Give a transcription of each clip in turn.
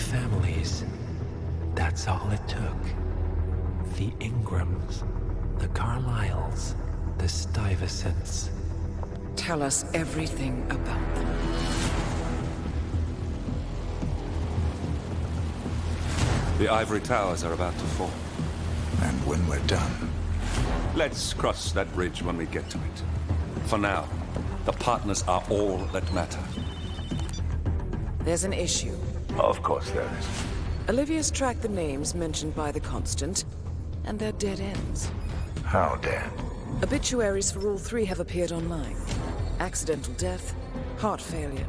families. That's all it took. The Ingrams, the Carlyles, the Stuyvesants. Tell us everything about them. The ivory towers are about to fall. And when we're done... Let's cross that bridge when we get to it. For now, the partners are all that matter. There's an issue. Of course there is. Olivia's tracked the names mentioned by the Constant, and they're dead ends. How dead? Obituaries for all three have appeared online. Accidental death, heart failure,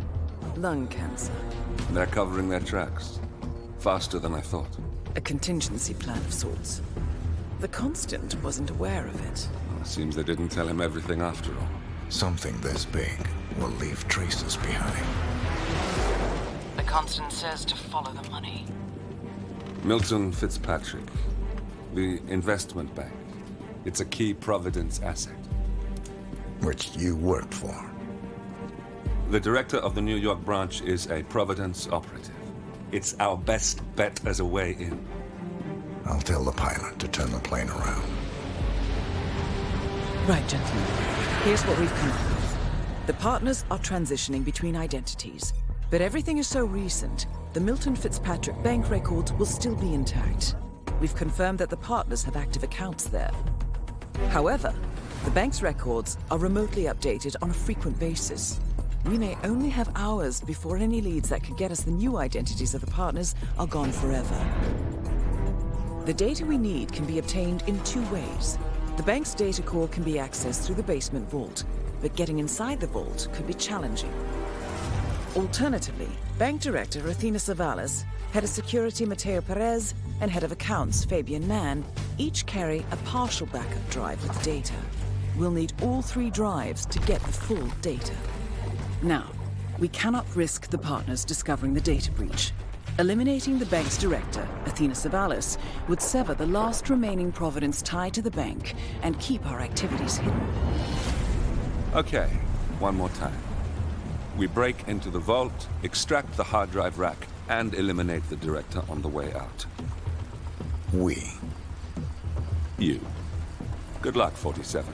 lung cancer. They're covering their tracks. Faster than I thought. A contingency plan of sorts. The Constant wasn't aware of it. Seems they didn't tell him everything after all. Something this big will leave traces behind. The Constant says to follow the money. Milton Fitzpatrick. The investment bank. It's a key Providence asset. Which you worked for. The director of the New York branch is a Providence operative. It's our best bet as a way in. I'll tell the pilot to turn the plane around. Right, gentlemen. Here's what we've come up with. The partners are transitioning between identities. But everything is so recent, the Milton Fitzpatrick bank records will still be intact. We've confirmed that the partners have active accounts there. However, the bank's records are remotely updated on a frequent basis. We may only have hours before any leads that could get us the new identities of the partners are gone forever. The data we need can be obtained in two ways. The bank's data core can be accessed through the basement vault, but getting inside the vault could be challenging. Alternatively, Bank Director Athena Savalas, Head of Security Mateo Perez, and Head of Accounts Fabian Mann each carry a partial backup drive with data. We'll need all three drives to get the full data. Now, we cannot risk the partners discovering the data breach. Eliminating the bank's director, Athena Savalas, would sever the last remaining Providence tie to the bank and keep our activities hidden. Okay, one more time. We break into the vault, extract the hard drive rack, and eliminate the director on the way out. We. You. Good luck, 47.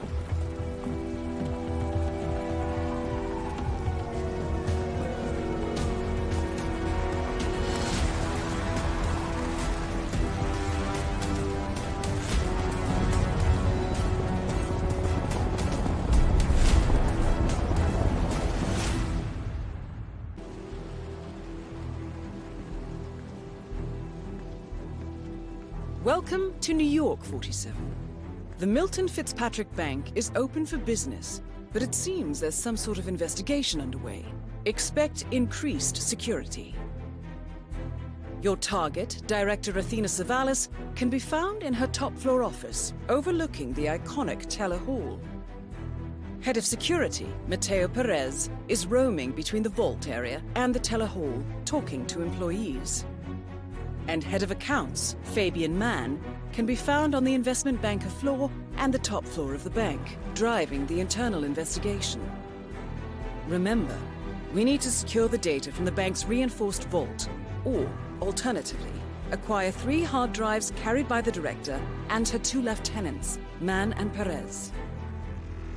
Welcome to New York, 47. The Milton Fitzpatrick Bank is open for business, but it seems there's some sort of investigation underway. Expect increased security. Your target, Director Athena Savalas, can be found in her top-floor office, overlooking the iconic Teller Hall. Head of Security, Mateo Perez, is roaming between the vault area and the Teller Hall, talking to employees. And Head of Accounts, Fabian Mann, can be found on the investment banker floor and the top floor of the bank, driving the internal investigation. Remember, we need to secure the data from the bank's reinforced vault, or, alternatively, acquire 3 hard drives carried by the director and her 2 lieutenants, Mann and Perez.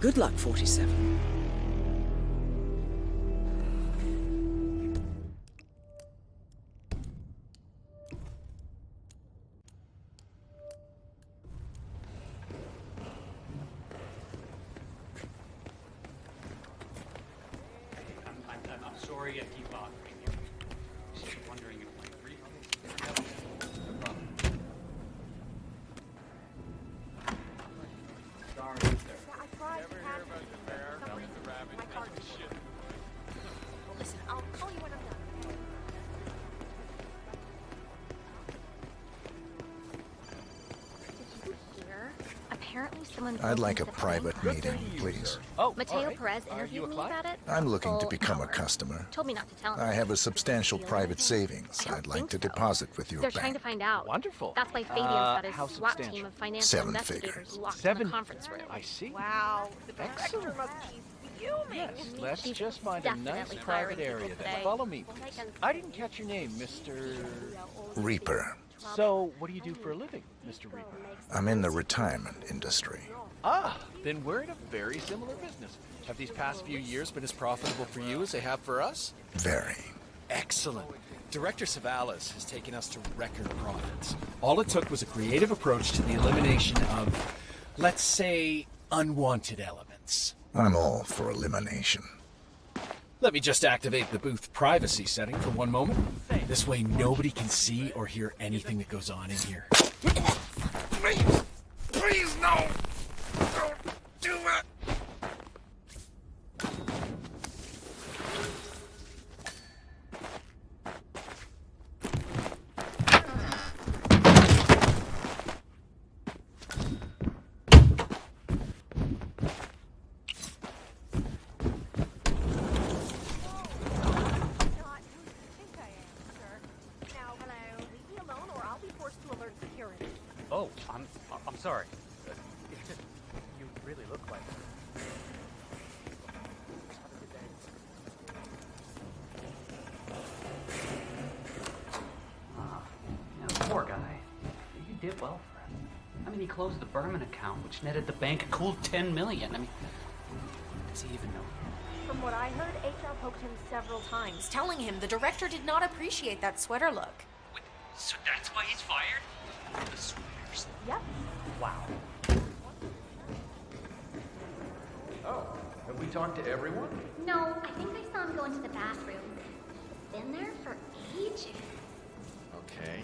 Good luck, 47. I'm sorry I keep bothering you. Just wondering if my brief... No problem. Sorry, there. I tried to have my card. Listen, I'll call you when I'm done. Did you hear? Apparently someone... I'd like a private meeting, please. Oh, Mateo Perez interviewed me about it. I'm looking to Full become a hour. customer. Told me not to tell him. I have a substantial Feel private anything? savings I don't I'd like think to so. deposit with your They're trying to bank. find out. Wonderful. That's why Fabian's got his how SWAT substantial? team of financial 7 investigators figures. locked in 7 the conference room. I see. Wow, the director Excellent. must be fuming. Yes, let's She's just find a nice definitely private firing people area then. today. Follow me, please. I didn't catch your name, Mr. Reaper. So, what do you do for a living, Mr. Reaper? I'm in the retirement industry. Ah, then we're in a very similar business. Have these past few years been as profitable for you as they have for us? Very. Excellent. Director Savalas has taken us to record profits. All it took was a creative approach to the elimination of, let's say, unwanted elements. I'm all for elimination. Let me just activate the booth privacy setting for one moment. This way nobody can see or hear anything that goes on in here. Please! Please, no! Don't do that! Oh, I'm sorry. It's just, you really look like her. Poor guy. You did well for him. I mean, he closed the Berman account, which netted the bank a cool $10 million. I mean, does he even know? From what I heard, HR poked him several times, telling him the director did not appreciate that sweater look. Wait, so that's why he's fired? The sweaters. Yep. Wow. Oh, have we talked to everyone? No, I think I saw him go into the bathroom. Been there for ages. Okay.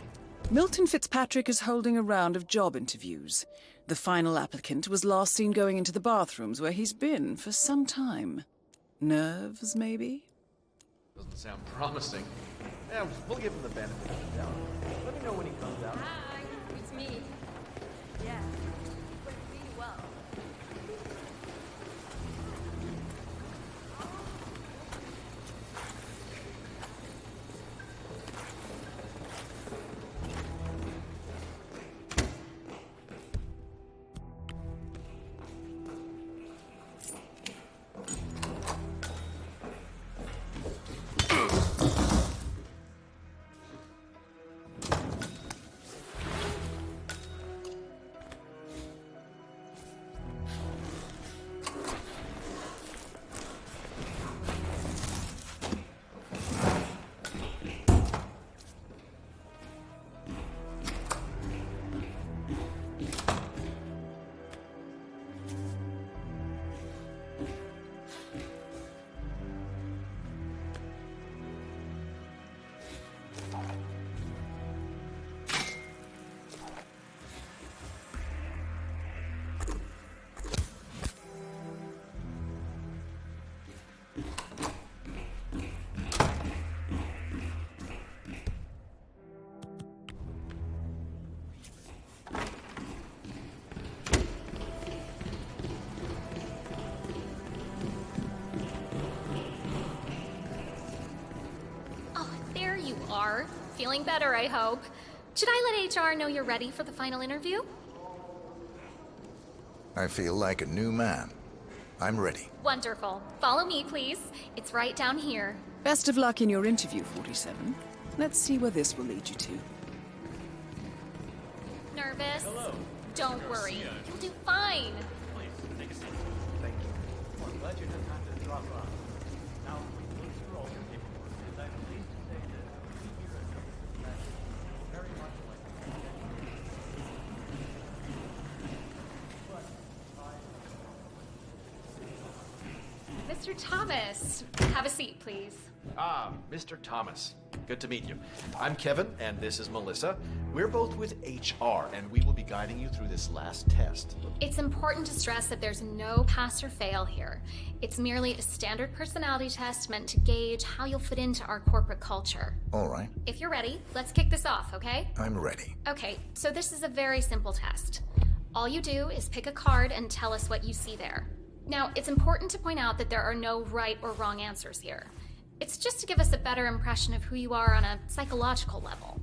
Milton Fitzpatrick is holding a round of job interviews. The final applicant was last seen going into the bathrooms where he's been for some time. Nerves, maybe? Doesn't sound promising. Yeah, we'll give him the benefit of the doubt. Let me know when he comes out. Hi, it's me. Yeah, went really well. are. Feeling better, I hope. Should I let HR know you're ready for the final interview? I feel like a new man. I'm ready. Wonderful. Follow me, please. It's right down here. Best of luck in your interview, 47. Let's see where this will lead you to. Nervous? Hello. Don't worry. You'll do fine. Please, take a seat. Thank you. Well, I'm glad you had time to drop off. Now, please through all your paperwork, and I'm pleased to say that we here at Go very much like Mr. Thomas, have a seat, please. Ah, Mr. Thomas. Good to meet you. I'm Kevin, and this is Melissa. We're both with HR, and we will be guiding you through this last test. It's important to stress that there's no pass or fail here. It's merely a standard personality test meant to gauge how you'll fit into our corporate culture. All right, If you're ready, let's kick this off, okay? I'm ready. Okay, so this is a very simple test. All you do is pick a card and tell us what you see there. Now, it's important to point out that there are no right or wrong answers here. It's just to give us a better impression of who you are on a psychological level.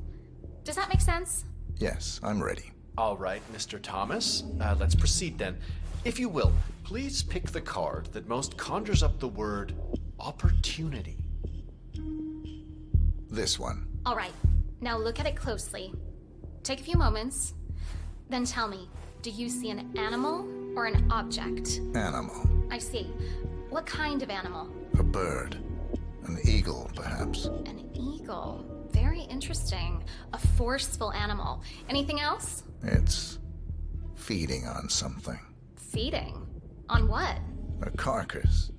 Does that make sense? Yes, I'm ready. All right, Mr. Thomas. Let's proceed then. If you will, please pick the card that most conjures up the word opportunity. This one. All right, now look at it closely. Take a few moments, then tell me, do you see an animal or an object? Animal. I see. What kind of animal? A bird. An eagle, perhaps. An eagle. Very interesting. A forceful animal. Anything else? It's feeding on something. Feeding? On what? A carcass.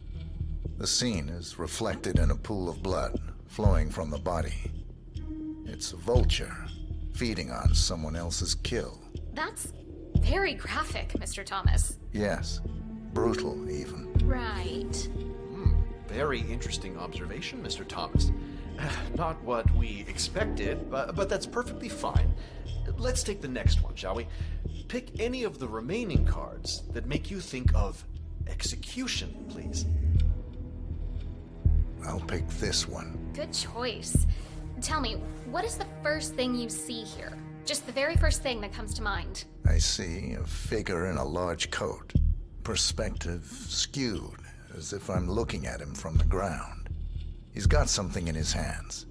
The scene is reflected in a pool of blood flowing from the body. It's a vulture feeding on someone else's kill. That's very graphic, Mr. Thomas. Yes, brutal even. Right. Very interesting observation, Mr. Thomas. Not what we expected, but that's perfectly fine. Let's take the next one, shall we? Pick any of the remaining cards that make you think of execution, please. I'll pick this one. Good choice. Tell me, what is the first thing you see here? Just the very first thing that comes to mind. I see a figure in a large coat. Perspective skewed, as if I'm looking at him from the ground. He's got something in his hands.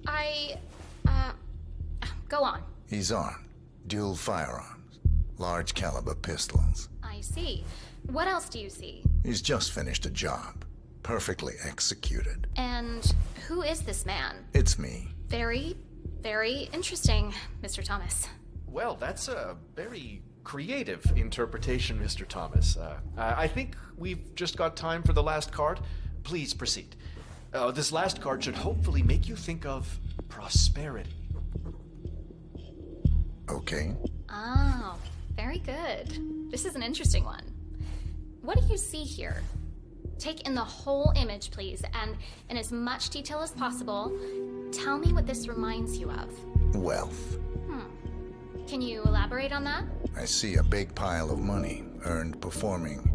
Go on. He's armed. Dual firearms. Large caliber pistols. I see. What else do you see? He's just finished a job. Perfectly executed. And who is this man? It's me. Very, very interesting, Mr. Thomas. Well, that's a very creative interpretation, Mr. Thomas. I think we've just got time for the last card. Please proceed. This last card should hopefully make you think of prosperity. Okay. Oh, very good. This is an interesting one. What do you see here? Take in the whole image, please, and in as much detail as possible, tell me what this reminds you of. Wealth. Can you elaborate on that? I see a big pile of money earned performing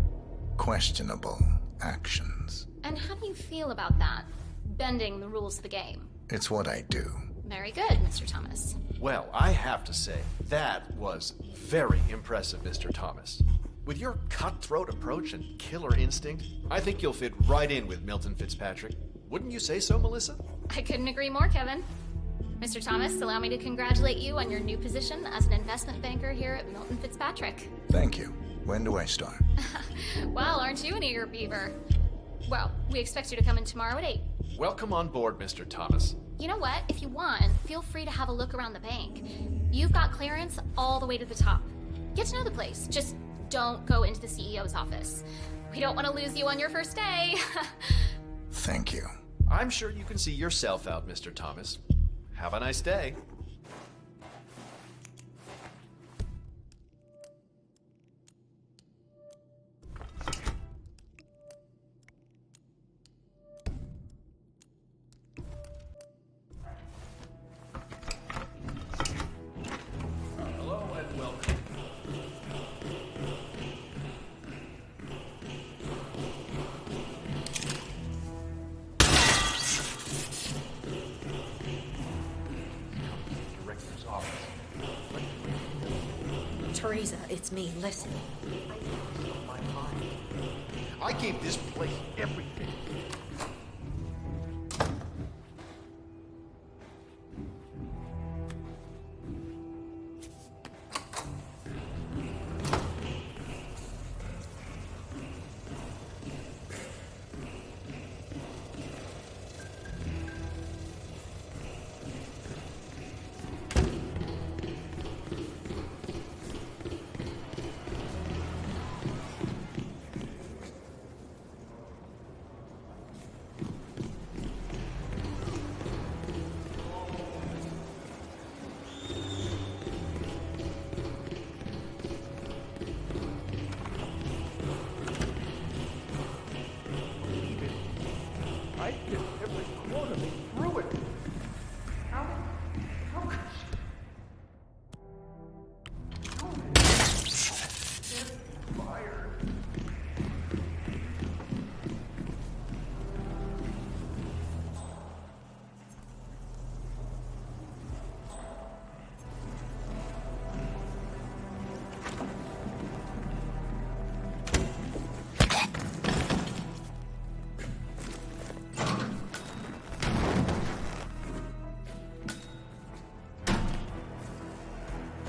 questionable actions. And how do you feel about that? Bending the rules of the game. It's what I do. Very good, Mr. Thomas. Well, I have to say, that was very impressive, Mr. Thomas. With your cutthroat approach and killer instinct, I think you'll fit right in with Milton Fitzpatrick. Wouldn't you say so, Melissa? I couldn't agree more, Kevin. Mr. Thomas, allow me to congratulate you on your new position as an investment banker here at Milton Fitzpatrick. Thank you. When do I start? Well, aren't you an eager beaver? Well, we expect you to come in tomorrow at 8. Welcome on board, Mr. Thomas. You know what? If you want, feel free to have a look around the bank. You've got clearance all the way to the top. Get to know the place. Just don't go into the CEO's office. We don't want to lose you on your first day. Thank you. I'm sure you can see yourself out, Mr. Thomas. Have a nice day. Hello and welcome. Director's office. Teresa, it's me. Listen. I gave this place everything.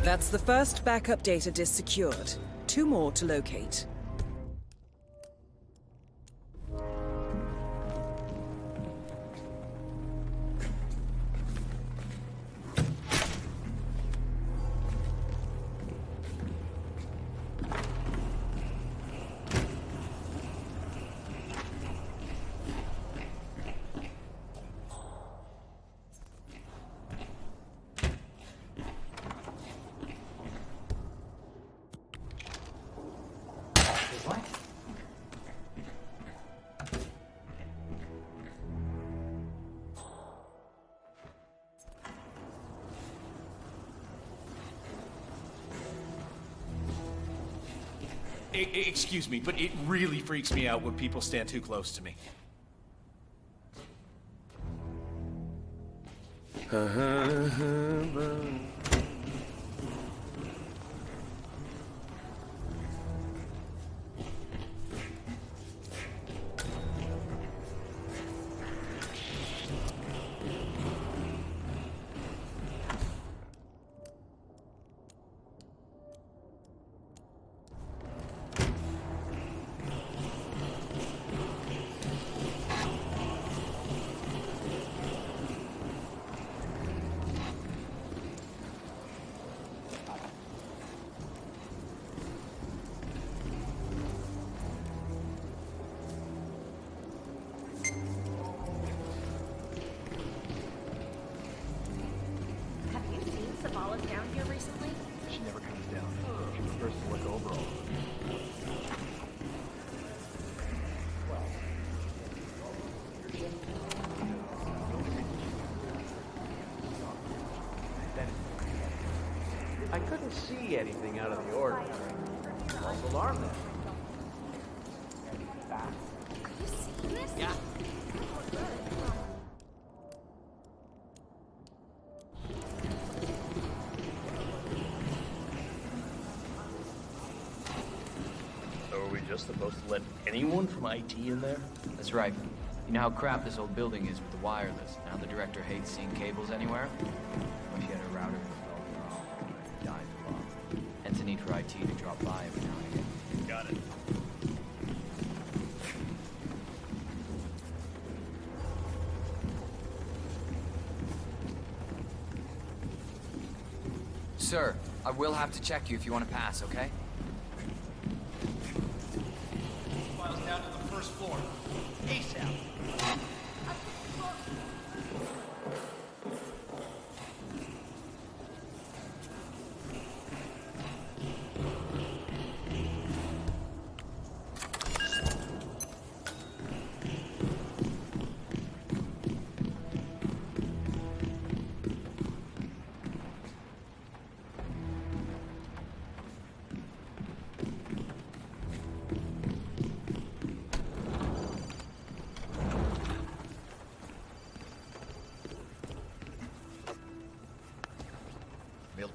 That's the first backup data disk secured. 2 more to locate. Excuse me, but it really freaks me out when people stand too close to me. Down here recently? She never comes down. She prefers to look over all of it. I couldn't see anything out of the ordinary. False alarm then. Are you seeing this? Yeah. Supposed to let anyone from IT in there? That's right. You know how crap this old building is with the wireless. Now the director hates seeing cables anywhere. What if you had a router that fell wrong or died wrong? Hence the need for IT to drop by every now and again. Got it. Sir, I will have to check you if you want to pass, okay? Down to the first floor. ASAP.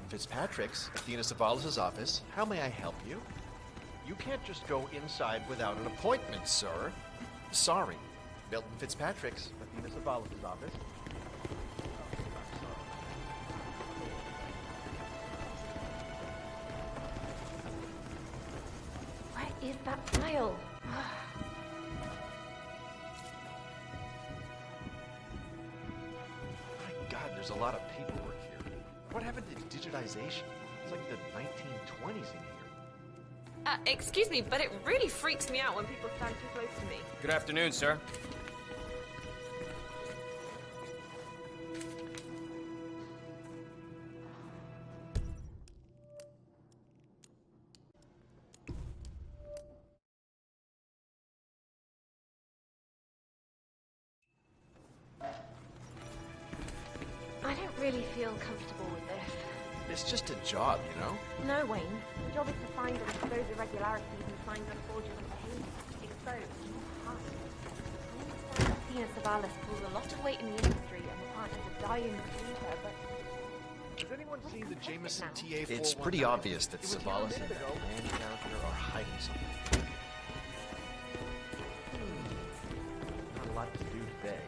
Fitzpatrick's, Athena Savalas' office. How may I help you? You can't just go inside without an appointment, sir. Sorry. Milton Fitzpatrick's, Athena Savalas' office. Where is that file? My God, there's a lot of paperwork here. What happened to digitization? It's like the 1920s in here. Excuse me, but it really freaks me out when people stand too close to me. Good afternoon, sir. I don't really feel comfortable with this. It's just a job, you know? No, Wayne. The job is to find and expose irregularities and signs of fraudulent behavior. Expose, not hide. I understand that Athena Savalas pulls a lot of weight in the industry and the partners are dying to see her, but... Has anyone seen the Jameson TA4? It's pretty obvious that Savalas and that man down here are hiding something. Not a lot to do today.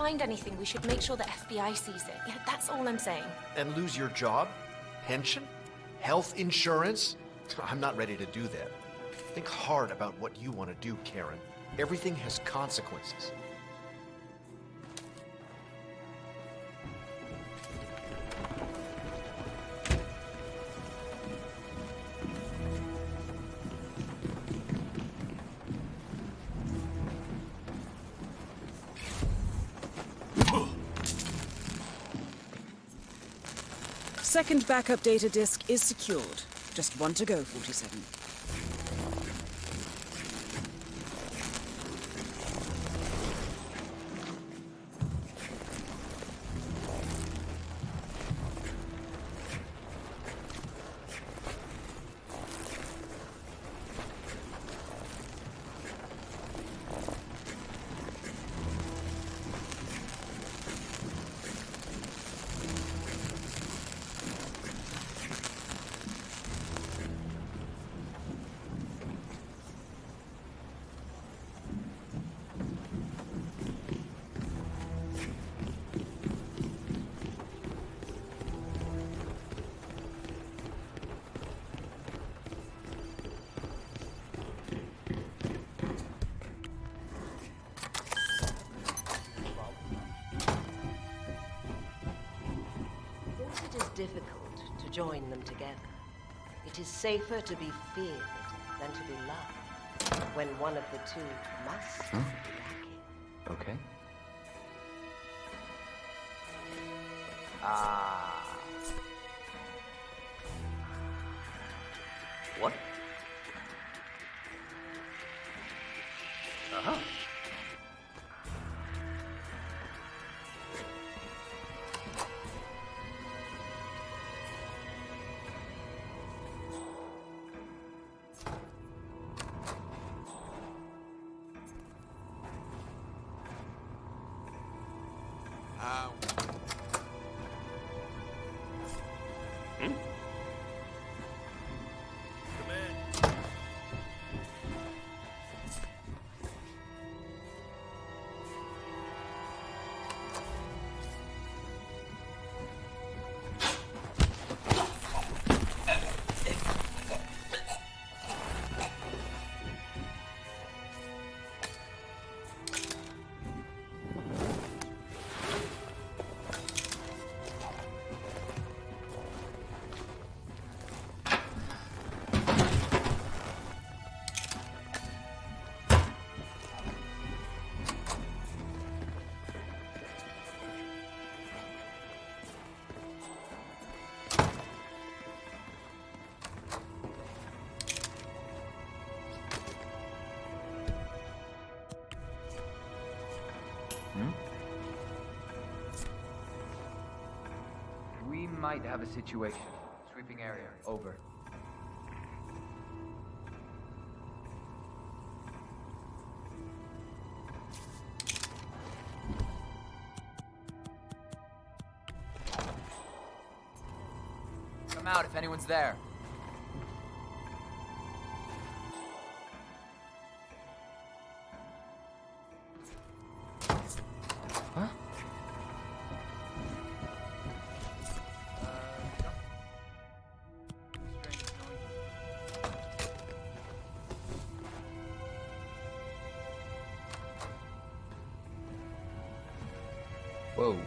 find anything, we should make sure the FBI sees it. Yeah, that's all I'm saying. And lose your job? Pension? Health insurance? I'm not ready to do that. Think hard about what you want to do, Karen. Everything has consequences. Second backup data disk is secured. Just one to go, 47. Difficult to join them together. It is safer to be feared than to be loved, when one of the two must be lacking. Okay. What? Uh-huh. We might have a situation. Sweeping area. Over. Come out if anyone's there. Huh? Whoa.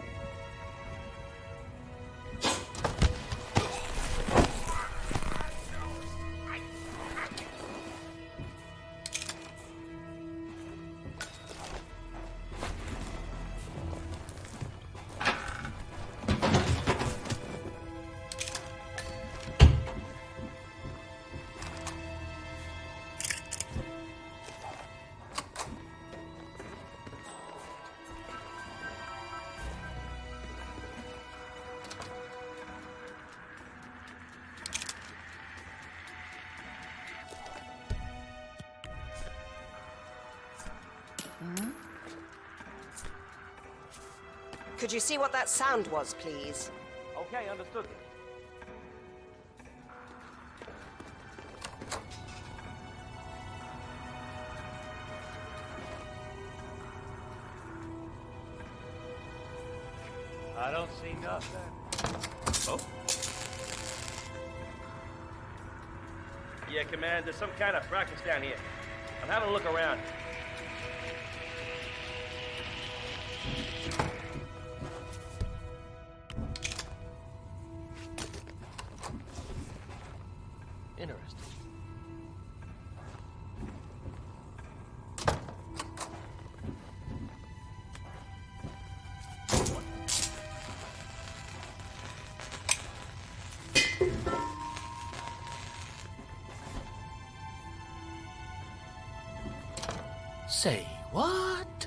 Could you see what that sound was, please? Okay, understood. I don't see nothing. Oh? Yeah, Command, there's some kind of fracas down here. I'm having a look around. Interesting. Say what?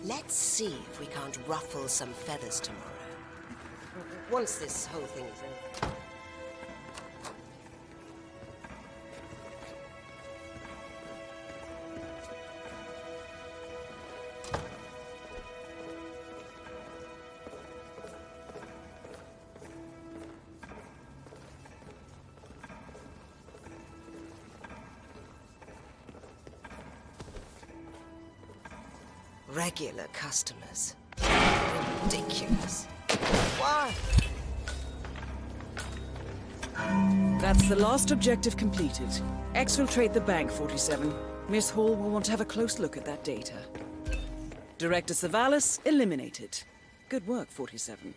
Let's see if we can't ruffle some feathers tomorrow. Once this whole thing is over. Regular customers. Ridiculous. Why? That's the last objective completed. Exfiltrate the bank, 47. Miss Hall will want to have a close look at that data. Director Savalas eliminated. Good work, 47.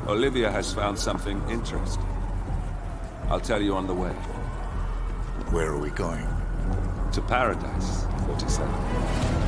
Olivia has found something interesting. I'll tell you on the way. Where are we going? To paradise, 47.